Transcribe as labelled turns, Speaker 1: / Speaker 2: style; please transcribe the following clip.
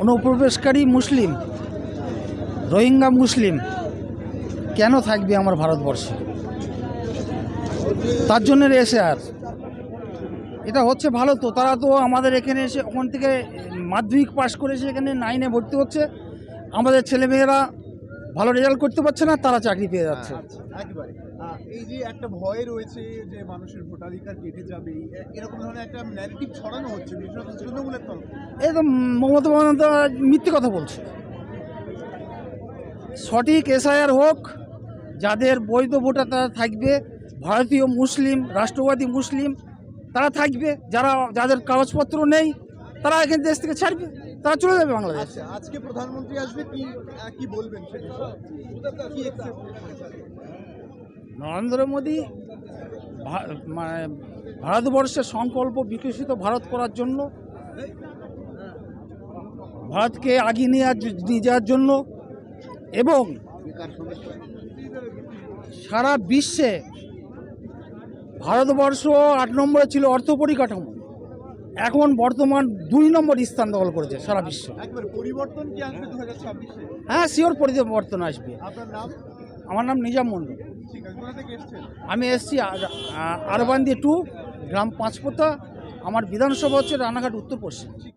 Speaker 1: অনুপ্রবেশকারী মুসলিম, রোহিঙ্গা মুসলিম কেন থাকবে আমার ভারতবর্ষে? তার জন্য এসে আর এটা হচ্ছে ভালো তো, তারা তো আমাদের এখানে এসে ওখান থেকে মাধ্যমিক পাশ করে এসে এখানে 9-এ ভর্তি হচ্ছে, আমাদের ছেলেমেয়েরা ভালো রেজাল্ট করতে পারছে না, তারা চাকরি পেয়ে যাচ্ছে।
Speaker 2: একেবারে এই যে একটা ভয় রয়েছে যে মানুষের ভোটাধিকার কেটে যাবে, এরকম ধরনের একটা ন্যারেটিভ ছড়ানো হচ্ছে বিশেষত তৃণমূলের তরফ থেকে।
Speaker 1: এই তো মমতা বন্দ্যোপাধ্যায় মিথ্যে কথা বলছে। সঠিক এসআইআর হোক, যাদের বৈধ ভোটার তারা থাকবে, ভারতীয় মুসলিম, রাষ্ট্রবাদী মুসলিম তারা থাকবে, যাদের কাগজপত্র নেই তারা এখানে দেশ থেকে ছাড়বে, তারা চলে যাবে বাংলাদেশ।
Speaker 2: আচ্ছা, আজকে প্রধানমন্ত্রী আসবে, কি বলবেন সে বিষয়ে? কি expect করছেন?
Speaker 1: নরেন্দ্র মোদী মানে ভারতবর্ষের সংকল্প বিকশিত ভারত করার জন্য, ভারতকে আগিয়ে নিয়ে যাওয়ার জন্য এবং সারা বিশ্বে ভারতবর্ষ 8 নম্বরে ছিল অর্থ পরিকাঠামো, এখন বর্তমান 2 নম্বর স্থান দখল করেছে সারা বিশ্ব।
Speaker 2: একবার পরিবর্তন কি আসবে 2026-এ?
Speaker 1: হ্যাঁ, শিওর পরিবর্তন আসবে।
Speaker 2: আপনার নাম?
Speaker 1: আমার নাম নিজাম মন্ডল।
Speaker 2: ঠিক আছে, কোথা থেকে এসেছেন?
Speaker 1: আমি এসছি আরবান্দি 2, গ্রাম পাঁচপোতা। আমার বিধানসভা হচ্ছে রানাঘাট উত্তর পশ্চিম।